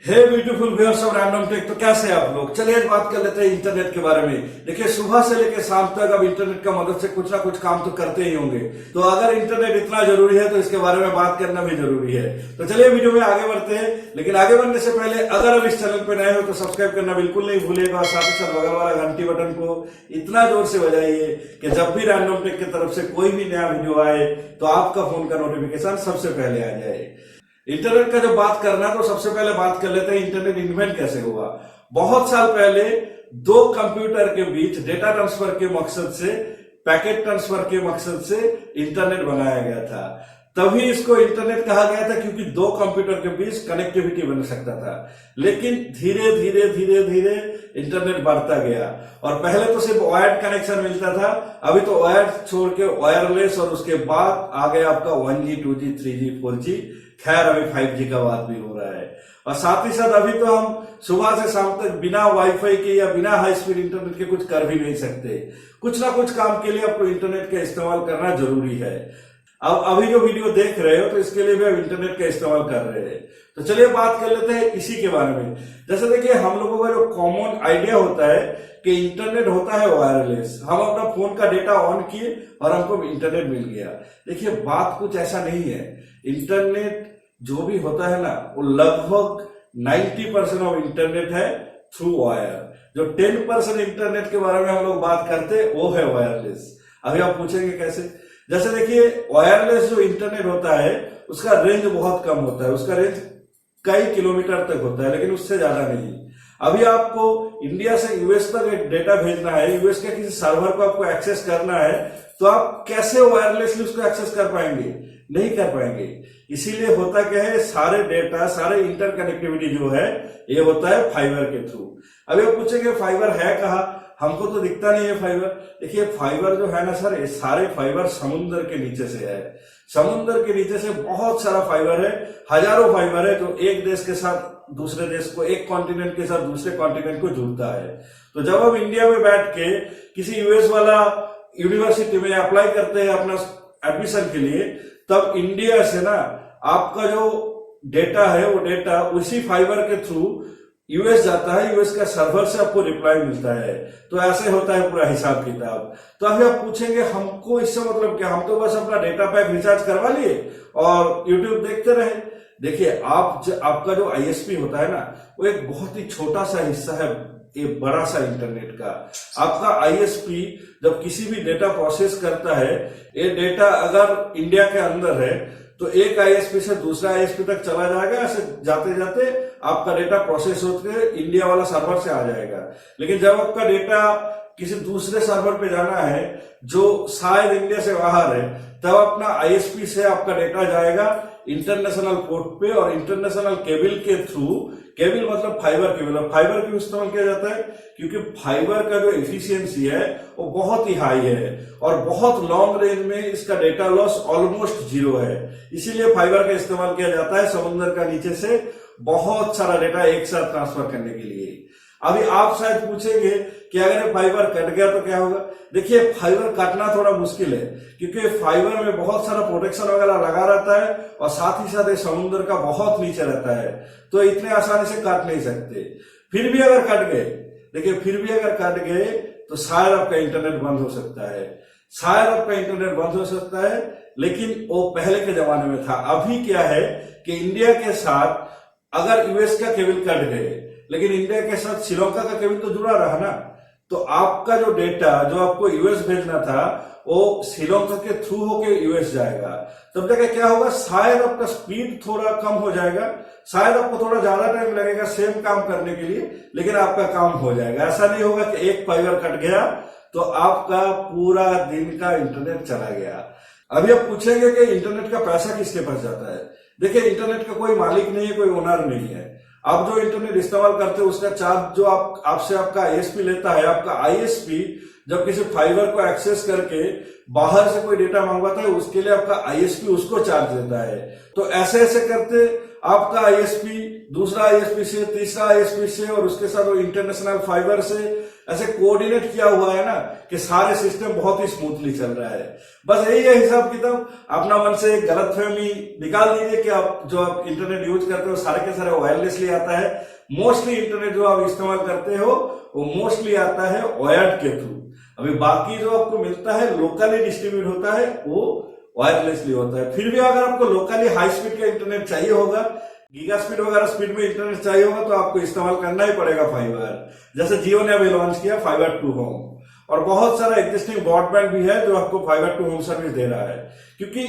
Hey beautiful viewers of Random Tech. तो कैसे हैं आप लोग? चलिए आज बात कर लेते हैं इंटरनेट के बारे में। देखिए, सुबह से लेकर शाम तक अब इंटरनेट का मदद से कुछ ना कुछ काम तो करते ही होंगे। तो अगर इंटरनेट इतना जरूरी है तो इसके बारे में बात करना भी जरूरी है। तो चलिए वीडियो में आगे बढ़ते हैं, लेकिन आगे बढ़ने से पहले अगर अब इस चैनल पर नए हो तो सब्सक्राइब करना बिल्कुल नहीं भूलिएगा और साथ ही साथ बगल वाला घंटी बटन को इतना जोर से बजाइए कि जब भी रैंडम टेक की तरफ से कोई भी नया वीडियो आए तो आपका फोन का नोटिफिकेशन सबसे पहले आ जाए। इंटरनेट का जब बात करना तो सबसे पहले बात कर लेते हैं इंटरनेट इन्वेंट कैसे हुआ। बहुत साल पहले दो कंप्यूटर के बीच डेटा ट्रांसफर के मकसद से, पैकेट ट्रांसफर के मकसद से इंटरनेट बनाया गया था। तभी इसको इंटरनेट कहा गया था क्योंकि दो कंप्यूटर के बीच कनेक्टिविटी बन सकता था। लेकिन धीरे धीरे धीरे धीरे इंटरनेट बढ़ता गया और पहले तो सिर्फ वायर्ड कनेक्शन मिलता था, अभी तो वायर्ड छोड़ के वायरलेस, और उसके बाद आ गया आपका 1G 2G 3G 4G, खैर अभी 5G का बात भी हो रहा है। और साथ ही साथ अभी तो हम सुबह से शाम तक बिना वाईफाई के या बिना हाई स्पीड इंटरनेट के कुछ कर भी नहीं सकते। कुछ ना कुछ काम के लिए आपको इंटरनेट का इस्तेमाल करना जरूरी है। अब अभी जो वीडियो देख रहे हो तो इसके लिए भी आप इंटरनेट का इस्तेमाल कर रहे हैं। तो चलिए बात कर लेते हैं इसी के बारे में। जैसे देखिए, हम लोगों का जो कॉमन आइडिया होता है कि इंटरनेट होता है वायरलेस। हम अपना फोन का डेटा ऑन किए और हमको इंटरनेट मिल गया। देखिए, बात कुछ ऐसा नहीं है। इंटरनेट जो भी होता है ना, वो लगभग 90% ऑफ इंटरनेट है थ्रू वायर। जो 10% इंटरनेट के बारे में हम लोग बात करते हैं वो है वायरलेस। अभी आप पूछेंगे कैसे? जैसे देखिए, वायरलेस जो इंटरनेट होता है उसका रेंज बहुत कम होता है। उसका रेंज कई किलोमीटर तक होता है, लेकिन उससे ज्यादा नहीं। अभी आपको इंडिया से यूएस तक एक डेटा भेजना है, यूएस के किसी सर्वर को आपको एक्सेस करना है, तो आप कैसे वायरलेसली उसको एक्सेस कर पाएंगे? नहीं कर पाएंगे। इसीलिए होता क्या है, सारे डेटा, सारे इंटरकनेक्टिविटी जो है ये होता है फाइबर के थ्रू। अभी आप पूछेंगे फाइबर है कहाँ? हमको तो दिखता नहीं है फाइबर। देखिए, फाइबर जो है ना सर, ये सारे फाइबर समुद्र के नीचे से है। समुद्र के नीचे से बहुत सारा फाइबर है, हजारों फाइबर है जो एक देश के साथ दूसरे देश को, एक कॉन्टिनेंट के साथ दूसरे कॉन्टिनेंट को जोड़ता है। तो जब हम इंडिया में बैठ के किसी यूएस वाला यूनिवर्सिटी में अप्लाई करते हैं अपना एडमिशन के लिए, तब इंडिया से ना आपका जो डेटा है वो डेटा उसी फाइबर के थ्रू यूएस जाता है। यूएस का सर्वर से आपको रिप्लाई मिलता है। तो ऐसे होता है पूरा हिसाब किताब। तो अभी आप पूछेंगे हमको इससे मतलब क्या? हम तो बस अपना डेटा पैक रिचार्ज करवा लिए और यूट्यूब देखते रहे। देखिए, आपका जो आईएसपी होता है ना, वो एक बहुत ही छोटा सा हिस्सा है ये बड़ा सा इंटरनेट का। आपका आईएसपी जब किसी भी डेटा प्रोसेस करता है, ये डेटा अगर इंडिया के अंदर है तो एक आईएसपी से दूसरा आईएसपी तक चला जाएगा। ऐसे जाते जाते आपका डेटा प्रोसेस होकर इंडिया वाला सर्वर से आ जाएगा। लेकिन जब आपका डेटा किसी दूसरे सर्वर पे जाना है जो शायद इंडिया से बाहर है, तब अपना आईएसपी से आपका डेटा जाएगा इंटरनेशनल पोर्ट पे, और इंटरनेशनल केबल के थ्रू, केबल मतलब फाइबर केबल। और फाइबर क्यों इस्तेमाल किया जाता है? क्योंकि फाइबर का जो एफिशिएंसी है वो बहुत ही हाई है और बहुत लॉन्ग रेंज में इसका डेटा लॉस ऑलमोस्ट जीरो है। इसीलिए फाइबर का इस्तेमाल किया जाता है समुद्र का नीचे से बहुत सारा डेटा एक साथ ट्रांसफर करने के लिए। अभी आप शायद पूछेंगे कि अगर फाइबर कट गया तो क्या होगा? देखिए, फाइबर काटना थोड़ा मुश्किल है क्योंकि फाइबर में बहुत सारा प्रोटेक्शन वगैरह लगा रहता है और साथ ही साथ ये समुद्र का बहुत नीचे रहता है, तो इतने आसानी से काट नहीं सकते। फिर भी अगर कट गए, देखिए फिर भी अगर कट गए तो शायद आपका इंटरनेट बंद हो सकता है। शायद आपका इंटरनेट बंद हो सकता है, लेकिन वो पहले के जमाने में था। अभी क्या है कि इंडिया के साथ अगर यूएस का केबल कट गए, लेकिन इंडिया के साथ श्रीलंका का केबल तो जुड़ा रहा ना, तो आपका जो डेटा जो आपको यूएस भेजना था वो श्रीलंका के थ्रू होके यूएस जाएगा। तब जाके क्या होगा, शायद आपका स्पीड थोड़ा कम हो जाएगा, शायद आपको थोड़ा ज्यादा टाइम लगेगा सेम काम करने के लिए, लेकिन आपका काम हो जाएगा। ऐसा नहीं होगा कि एक फाइबर कट गया तो आपका पूरा दिन का इंटरनेट चला गया। अभी आप पूछेंगे कि इंटरनेट का पैसा किसके पास जाता है? देखिए, इंटरनेट का कोई मालिक नहीं है, कोई ओनर नहीं है। आप जो इंटरनेट इस्तेमाल करते हो उसका चार्ज जो आपसे आपका आईएसपी लेता है। आपका आईएसपी जब किसी फाइबर को एक्सेस करके बाहर से कोई डेटा मंगवाता है, उसके लिए आपका आईएसपी उसको चार्ज देता है। तो ऐसे ऐसे करते आपका आईएसपी दूसरा आईएसपी से, तीसरा आईएसपी से, और उसके साथ वो इंटरनेशनल फाइबर से ऐसे कोऑर्डिनेट किया हुआ है ना कि सारे सिस्टम बहुत ही स्मूथली चल रहा है। बस यही है हिसाब किताब। अपना मन से एक गलतफहमी निकाल दीजिए कि आप जो आप इंटरनेट यूज करते हो सारे के सारे वायरलेसली आता है। मोस्टली इंटरनेट जो आप इस्तेमाल करते हो वो मोस्टली आता है वायर्ड के थ्रू। अभी बाकी जो आपको मिलता है लोकली डिस्ट्रीब्यूट होता है वो वायरलेसली होता है। फिर भी अगर आपको लोकली हाई स्पीड का इंटरनेट चाहिए होगा, गीगा स्पीड वगैरह स्पीड में इंटरनेट चाहिए होगा, तो आपको इस्तेमाल करना ही पड़ेगा फाइबर। जैसे जियो ने अभी लॉन्च किया फाइबर टू होम, और बहुत सारा एग्जिस्टिंग ब्रॉडबैंड भी है जो आपको फाइबर टू होम सर्विस दे रहा है, क्योंकि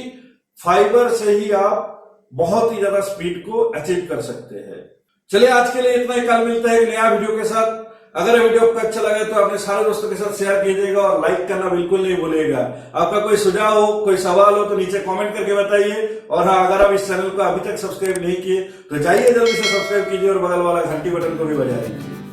फाइबर से ही आप बहुत ही ज्यादा स्पीड को अचीव कर सकते हैं। चलिए आज के लिए इतना ही, कल मिलते हैं एक नया वीडियो के साथ। अगर वीडियो आपको अच्छा लगे तो अपने सारे दोस्तों के साथ शेयर कीजिएगा और लाइक करना बिल्कुल नहीं भूलिएगा। आपका कोई सुझाव हो, कोई सवाल हो तो नीचे कमेंट करके बताइए। और हाँ, अगर आप इस चैनल को अभी तक सब्सक्राइब नहीं किए तो जाइए जल्दी से सब्सक्राइब कीजिए और बगल वाला घंटी बटन को भी बजा दीजिए।